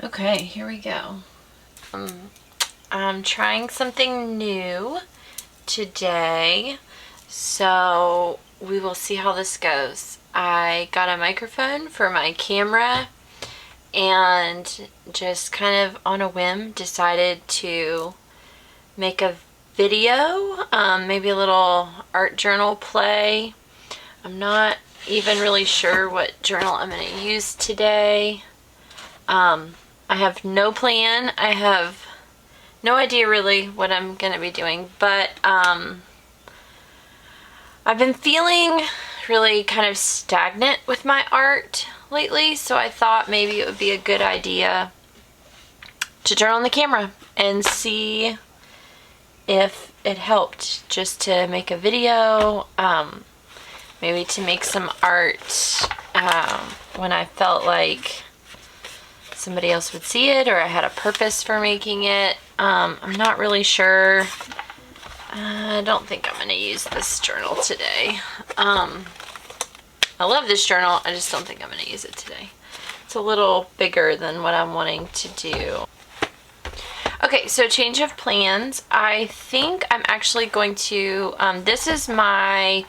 Okay, here we go. I'm trying something new today, so we will see how this goes. I got a microphone for my camera and just kind of on a whim decided to make a video, maybe a little art journal play. I'm not even really sure what journal I'm going to use today. I have no plan. I have no idea really what I'm going to be doing, but I've been feeling really kind of stagnant with my art lately, so I thought maybe it would be a good idea to turn on the camera and see if it helped, just to make a video, maybe to make some art when I felt like somebody else would see it, or I had a purpose for making it. I'm not really sure. I don't think I'm going to use this journal today. I love this journal, I just don't think I'm going to use it today. It's a little bigger than what I'm wanting to do. Okay, so change of plans. I think I'm actually going to, this is my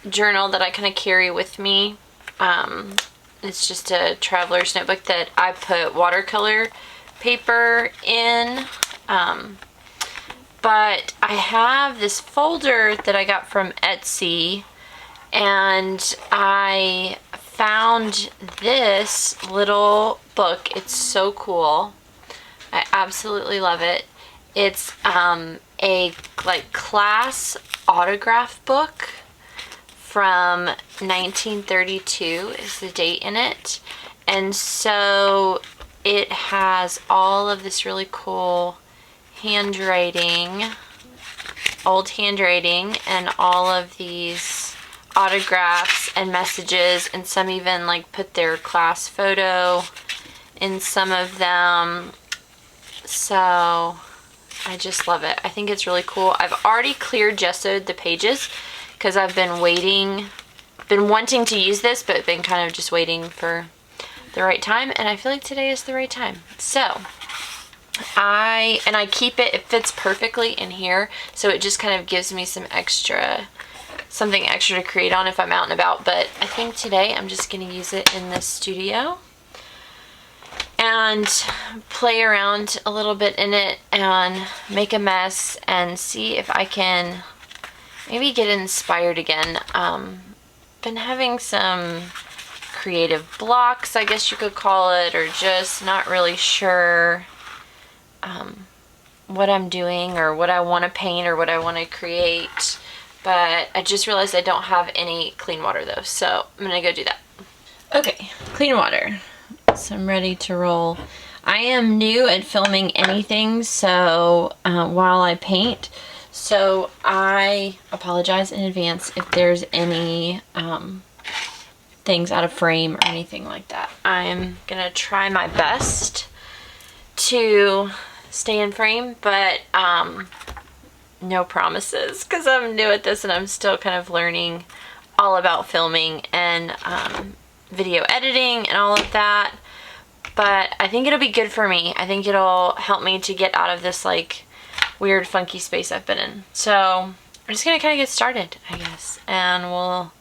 journal that I kind of carry with me. It's just a traveler's notebook that I put watercolor paper in. But I have this folder that I got from Etsy, and I found this little book. It's so cool. I absolutely love it. It's a like class autograph book from 1932 is the date in it. And so it has all of this really cool handwriting, old handwriting, and all of these autographs and messages, and some even like put their class photo in some of them. So I just love it. I think it's really cool. I've already clear gessoed the pages because I've been wanting to use this, but been kind of just waiting for the right time, and I feel like today is the right time. So I keep it fits perfectly in here, so it just kind of gives me something extra to create on if I'm out and about. But I think today I'm just going to use it in the studio and play around a little bit in it and make a mess and see if I can maybe get inspired again. Been having some creative blocks, I guess you could call it, or just not really sure what I'm doing or what I want to paint or what I want to create. But I just realized I don't have any clean water though, so I'm gonna go do that. Okay, clean water. So I'm ready to roll. I am new at filming anything, so while I paint, so I apologize in advance if there's any things out of frame or anything like that. I'm gonna try my best to stay in frame, but no promises, because I'm new at this and I'm still kind of learning all about filming and video editing and all of that. But I think it'll be good for me. I think it'll help me to get out of this like weird funky space I've been in. So I'm just gonna kind of get started, I guess, and we'll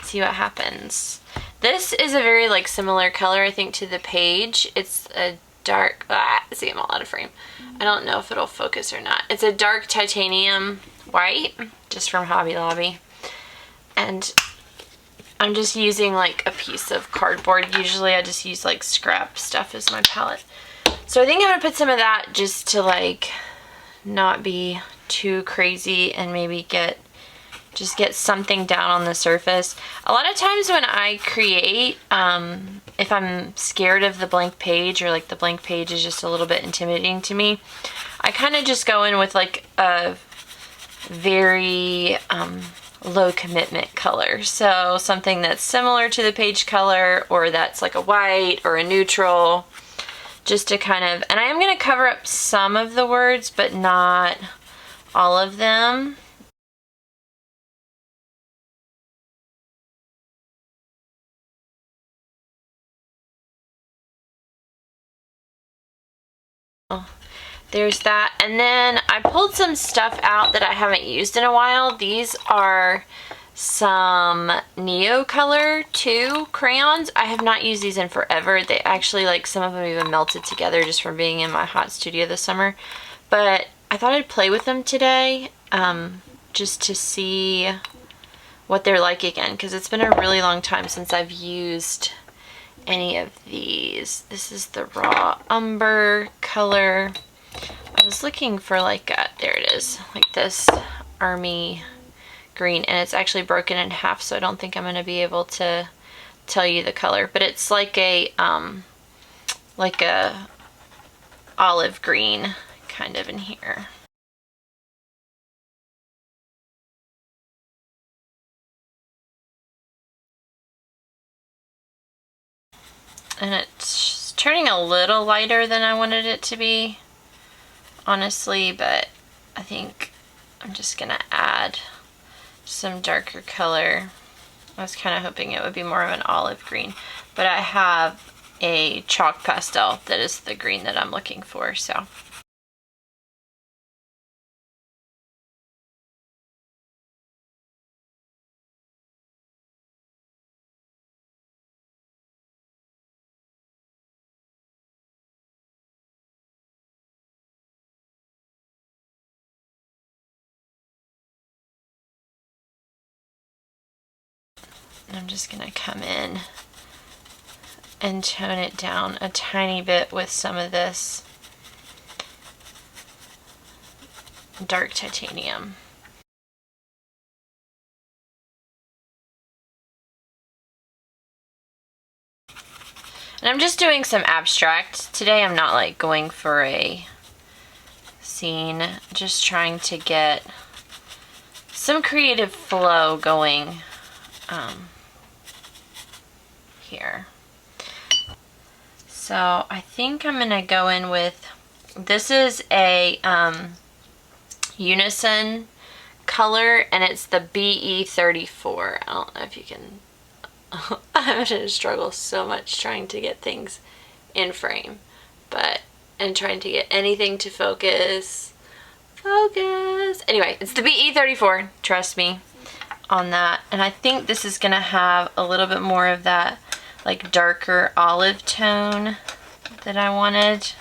see what happens. This is a very like similar color, I think, to the page. It's a dark, see, I'm all out of frame. I don't know if it'll focus or not. It's a dark titanium white, just from Hobby Lobby. And I'm just using like a piece of cardboard. Usually I just use like scrap stuff as my palette. So I think I'm gonna put some of that just to like not be too crazy and maybe just get something down on the surface. A lot of times when I create, if I'm scared of the blank page, or like the blank page is just a little bit intimidating to me, I kind of just go in with like a very low commitment color. So something that's similar to the page color, or that's like a white or a neutral, just to kind of, and I am going to cover up some of the words, but not all of them. there's that. And then I pulled some stuff out that I haven't used in a while. These are some Neo Color 2 crayons. I have not used these in forever. They actually, like, some of them even melted together just from being in my hot studio this summer. But I thought I'd play with them today, just to see what they're like again, because it's been a really long time since I've used any of these. This is the raw umber color. I was looking for like a, there it is, like this army green, and it's actually broken in half, so I don't think I'm going to be able to tell you the color, but it's like a olive green kind of in here. And it's turning a little lighter than I wanted it to be, honestly, but I think I'm just gonna add some darker color. I was kind of hoping it would be more of an olive green, but I have a chalk pastel that is the green that I'm looking for, so. I'm just gonna come in and tone it down a tiny bit with some of this dark titanium. And I'm just doing some abstract. Today I'm not like going for a scene, just trying to get some creative flow going here. So I think I'm gonna go in with, this is a unison color, and it's the BE34. I don't know if you can, I'm gonna struggle so much trying to get things in frame, but, and trying to get anything to focus. Anyway, it's the BE34, trust me on that. And I think this is gonna have a little bit more of that like darker olive tone that I wanted.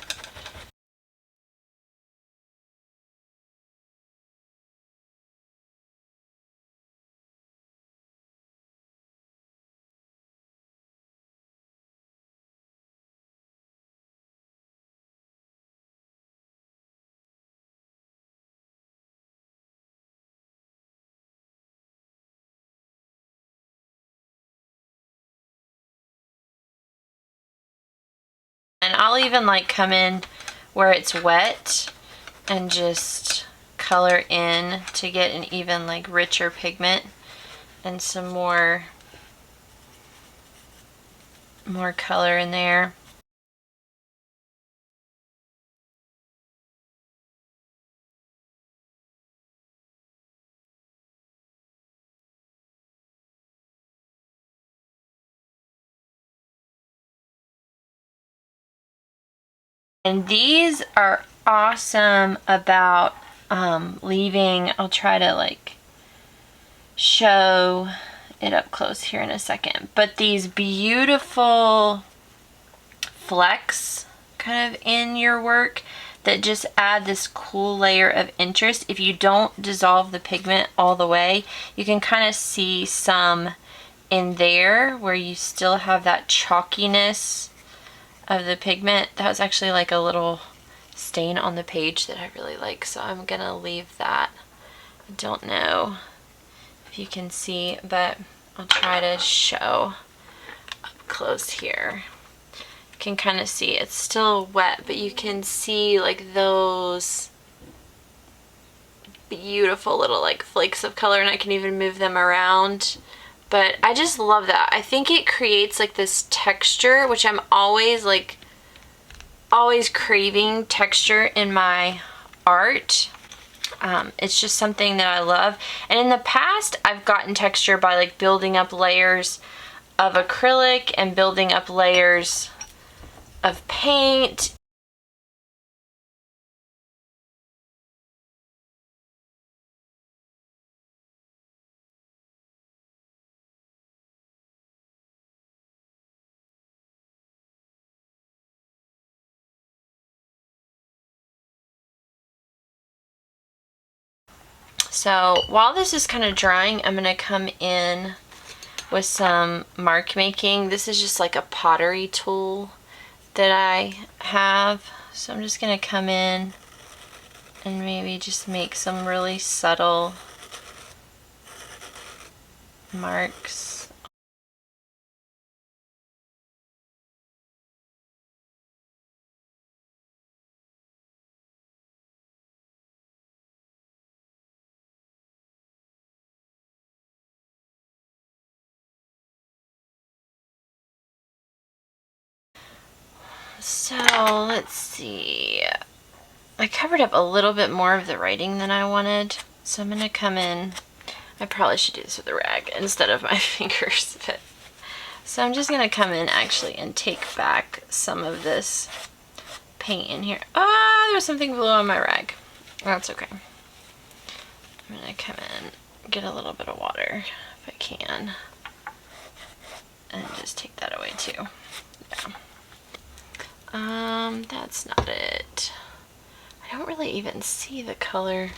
And I'll even like come in where it's wet and just color in to get an even like richer pigment and some more color in there. And these are awesome about leaving. I'll try to like show it up close here in a second, but these beautiful flecks kind of in your work that just add this cool layer of interest. If you don't dissolve the pigment all the way, you can kind of see some in there where you still have that chalkiness of the pigment. That was actually like a little stain on the page that I really like, so I'm gonna leave that. I don't know if you can see, but I'll try to show up close here. You can kind of see it's still wet, but you can see like those beautiful little like flakes of color, and I can even move them around. But I just love that. I think it creates like this texture, which I'm always craving texture in my art. It's just something that I love. And in the past, I've gotten texture by like building up layers of acrylic and building up layers of paint. So while this is kind of drying, I'm going to come in with some mark making. This is just like a pottery tool that I have. So I'm just going to come in and maybe just make some really subtle marks. So let's see. I covered up a little bit more of the writing than I wanted. So I'm going to come in. I probably should do this with a rag instead of my fingers. But so I'm just going to come in actually and take back some of this paint in here. Ah, there was something blue on my rag. That's okay. I'm going to come in, get a little bit of water if I can, and just take that away too. Yeah. That's not it. I don't really even see the color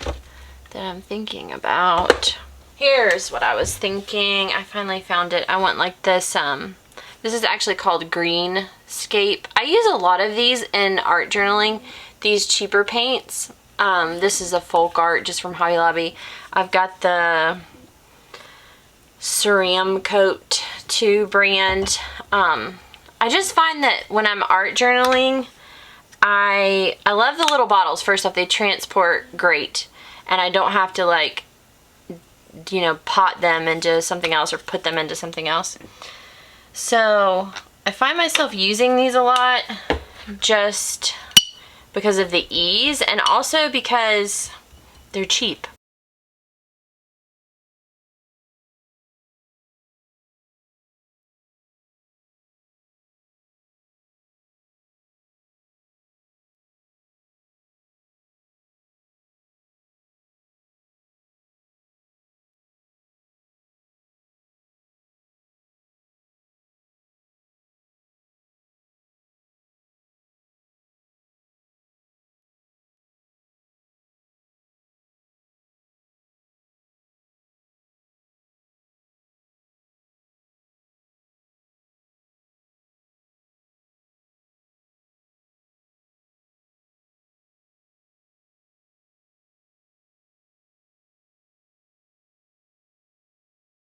that I'm thinking about. Here's what I was thinking. I finally found it. I want like this, this is actually called Greenscape. I use a lot of these in art journaling, these cheaper paints. This is a folk art just from Hobby Lobby. I've got the Ceram Coat 2 brand. I just find that when I'm art journaling, I love the little bottles. First off, they transport great, and I don't have to like, you know, pot them into something else or put them into something else. So I find myself using these a lot just because of the ease and also because they're cheap.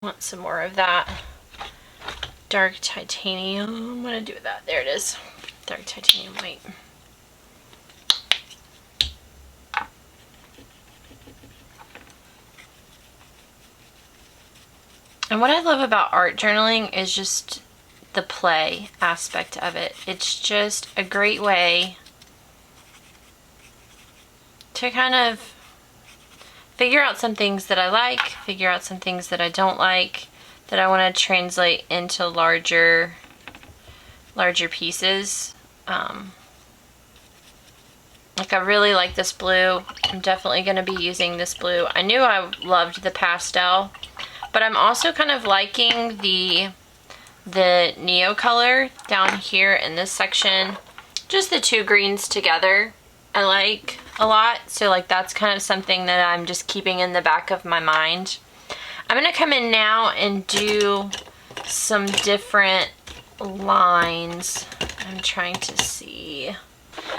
Want some more of that dark titanium. What do I do with that? There it is. Dark titanium white. And what I love about art journaling is just the play aspect of it. It's just a great way to kind of figure out some things that I like, figure out some things that I don't like, that I want to translate into larger pieces. Like I really like this blue. I'm definitely going to be using this blue. I knew I loved the pastel, but I'm also kind of liking the neo color down here in this section. Just the two greens together I like a lot. So like that's kind of something that I'm just keeping in the back of my mind. I'm going to come in now and do some different lines. I'm trying to see.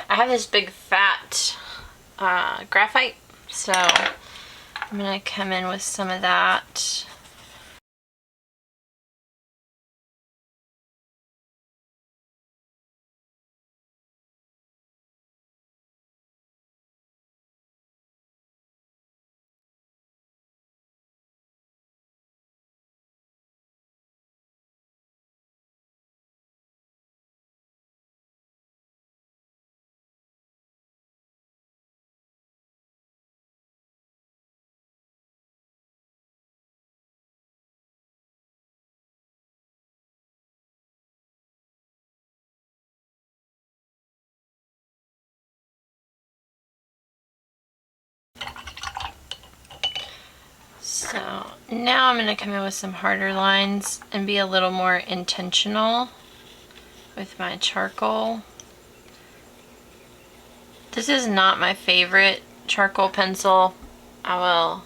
I have this big fat graphite, so I'm going to come in with some of that. So now I'm going to come in with some harder lines and be a little more intentional with my charcoal. This is not my favorite charcoal pencil. I will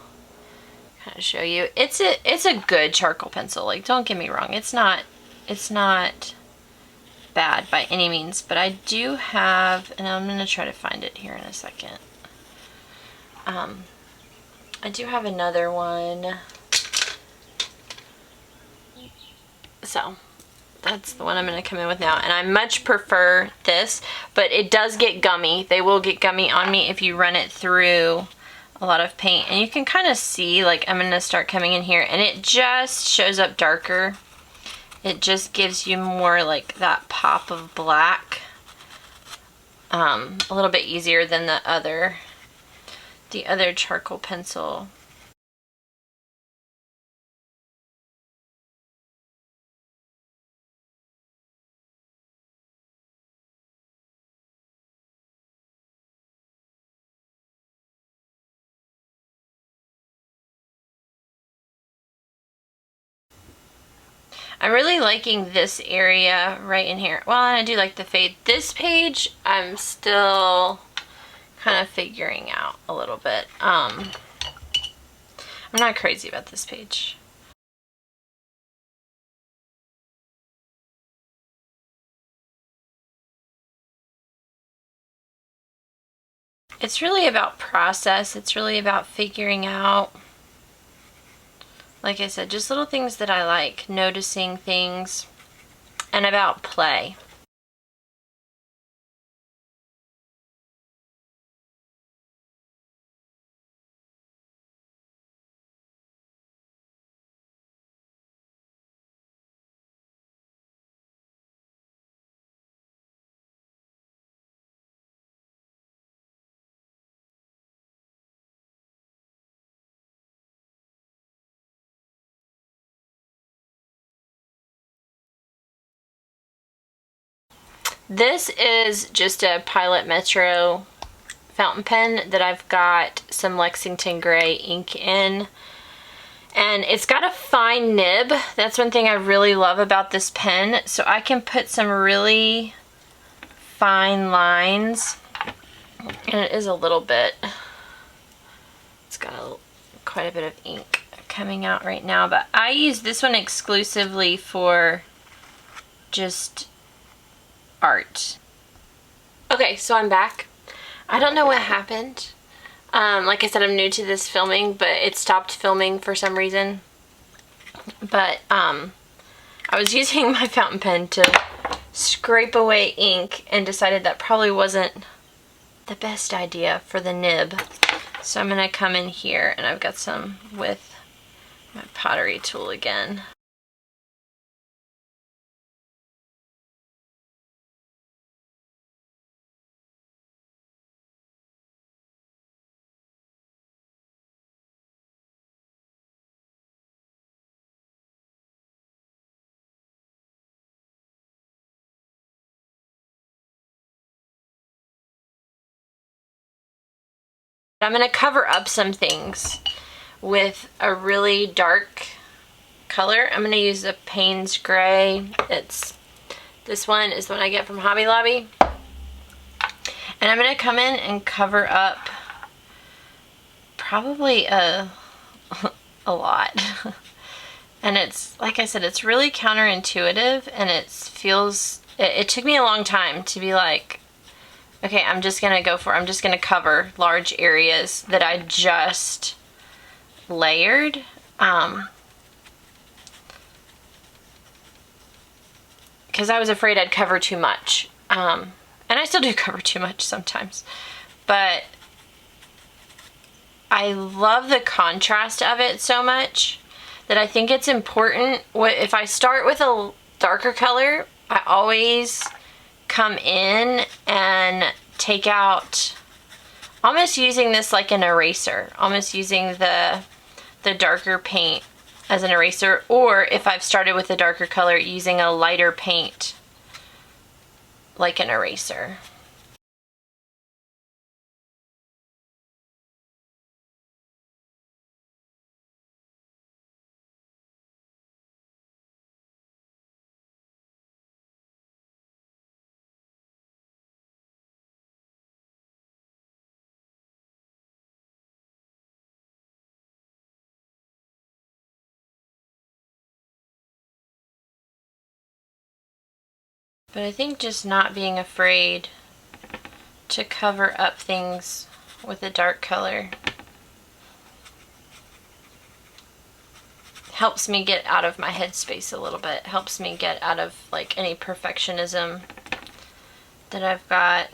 kind of show you. It's a good charcoal pencil. Like, don't get me wrong. It's not bad by any means, but I do have, and I'm going to try to find it here in a second. I do have another one. So that's the one I'm going to come in with now. And I much prefer this, but it does get gummy. They will get gummy on me if you run it through a lot of paint. And you can kind of see, like, I'm going to start coming in here and it just shows up darker. It just gives you more like that pop of black. A little bit easier than the other charcoal pencil. I'm really liking this area right in here. Well, and I do like the fade. This page, I'm still kind of figuring out a little bit. I'm not crazy about this page. It's really about process. It's really about figuring out, like I said, just little things that I like, noticing things, and about play. This is just a Pilot Metro fountain pen that I've got some Lexington Gray ink in. And it's got a fine nib. That's one thing I really love about this pen. So I can put some really fine lines. And it is a little bit, it's got quite a bit of ink coming out right now. But I use this one exclusively for just art. Okay, so I'm back. I don't know what happened. Like I said, I'm new to this filming, but it stopped filming for some reason. But I was using my fountain pen to scrape away ink and decided that probably wasn't the best idea for the nib. So I'm gonna come in here, and I've got some with my pottery tool again. I'm gonna cover up some things with a really dark color. I'm gonna use a Payne's Gray. This one is the one I get from Hobby Lobby. And I'm gonna come in and cover up probably a lot. And it's, like I said, it's really counterintuitive, and it took me a long time to be like, okay, I'm just gonna cover large areas that I just layered. Because I was afraid I'd cover too much. And I still do cover too much sometimes. But I love the contrast of it so much that I think it's important. If I start with a darker color, I always come in and take out, almost using this like an eraser, almost using the darker paint as an eraser, or if I've started with a darker color, using a lighter paint like an eraser. But I think just not being afraid to cover up things with a dark color helps me get out of my headspace a little bit. Helps me get out of like any perfectionism that I've got.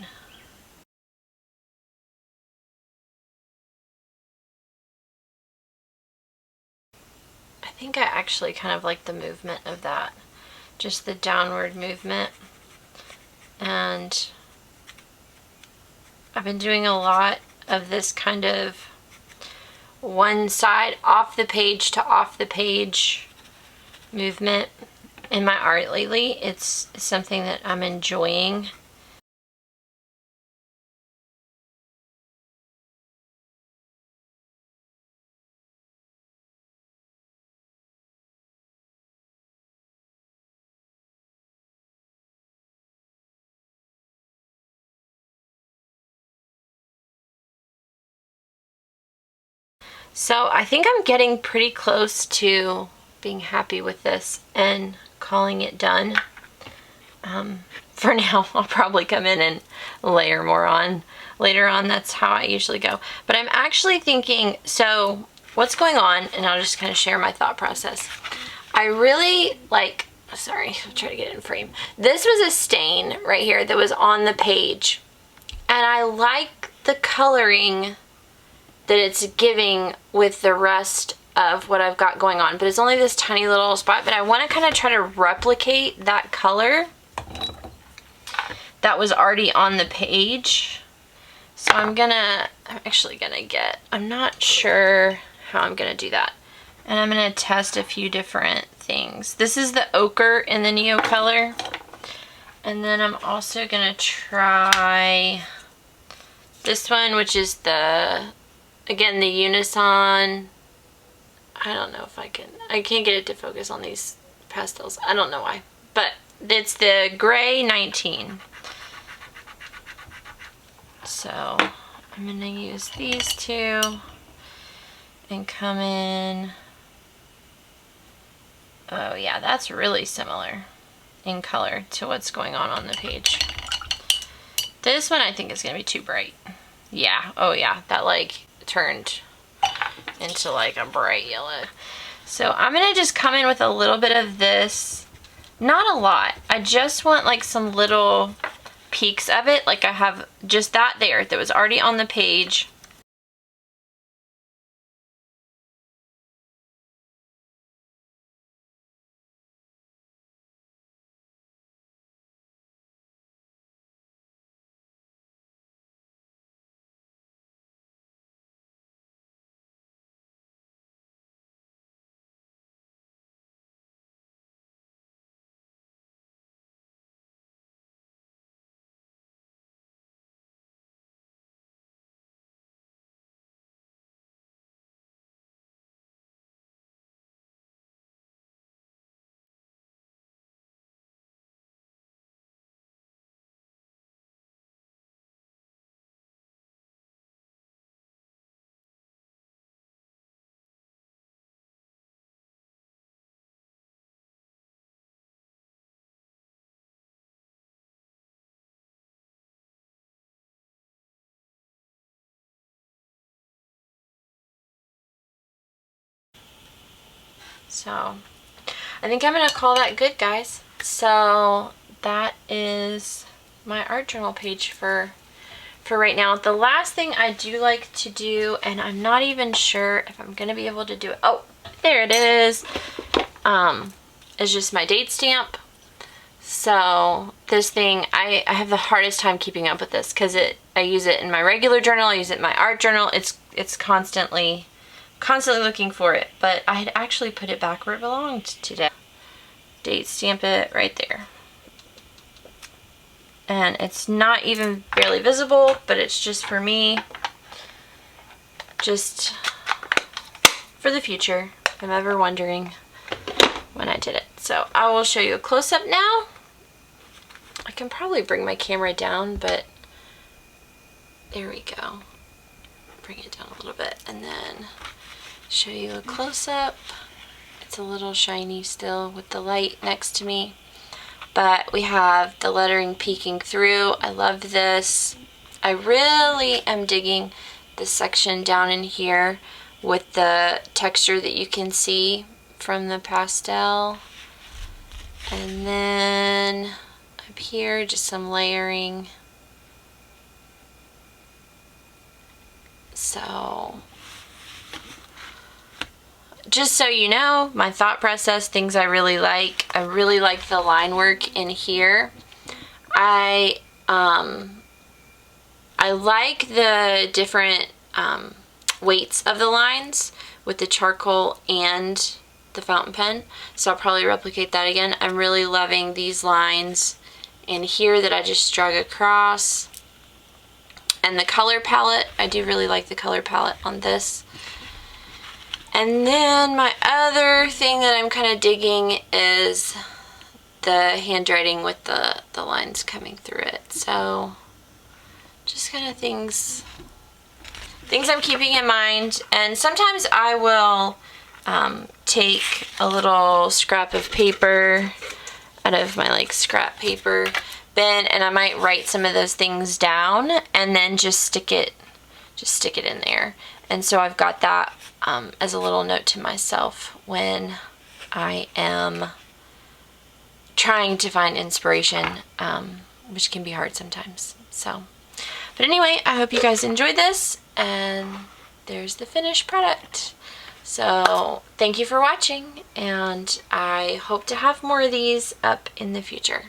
I think I actually kind of like the movement of that. Just the downward movement. And I've been doing a lot of this kind of one side off the page to off the page movement in my art lately. It's something that I'm enjoying. So I think I'm getting pretty close to being happy with this and calling it done. For now, I'll probably come in and layer more on later on. That's how I usually go. But I'm actually thinking, so what's going on, and I'll just kind of share my thought process. I really like, sorry, I'll try to get it in frame. This was a stain right here that was on the page. And I like the coloring that it's giving with the rest of what I've got going on. But it's only this tiny little spot. But I want to kind of try to replicate that color that was already on the page. So I'm actually gonna get, I'm not sure how I'm gonna do that. And I'm gonna test a few different things. This is the ochre in the Neo color. And then I'm also gonna try this one, which is again, the Unison. I don't know if I can't get it to focus on these pastels. I don't know why, but it's the gray 19. So I'm gonna use these two and come in. Oh yeah, that's really similar in color to what's going on the page. This one I think is gonna be too bright. Yeah, oh yeah, that like turned into like a bright yellow. So I'm gonna just come in with a little bit of this, not a lot. I just want like some little peaks of it. Like I have just that there that was already on the page. So I think I'm gonna call that good, guys. So that is my art journal page for right now. The last thing I do like to do, and I'm not even sure if I'm gonna be able to do it. Oh, there it is. It's just my date stamp. So this thing, I have the hardest time keeping up with this because I use it in my regular journal, I use it in my art journal. It's constantly looking for it, but I had actually put it back where it belonged today. Date stamp it right there. And it's not even barely visible, but it's just for me, just for the future, if I'm ever wondering when I did it. So I will show you a close-up now. I can probably bring my camera down, but there we go. Bring it down a little bit and then show you a close-up. It's a little shiny still with the light next to me. but we have the lettering peeking through. I love this. I really am digging this section down in here with the texture that you can see from the pastel. And then up here, just some layering. So, just so you know, my thought process, things I really like. I really like the line work in here. I like the different weights of the lines with the charcoal and the fountain pen, so I'll probably replicate that again. I'm really loving these lines in here that I just drag across. And the color palette, I do really like the color palette on this. And then my other thing that I'm kind of digging is the handwriting with the lines coming through it. So just kind of things I'm keeping in mind. And sometimes I will take a little scrap of paper out of my like scrap paper bin, and I might write some of those things down and then just stick it in there. And so I've got that as a little note to myself when I am trying to find inspiration, which can be hard sometimes. So, but anyway, I hope you guys enjoyed this, and there's the finished product. So thank you for watching, and I hope to have more of these up in the future.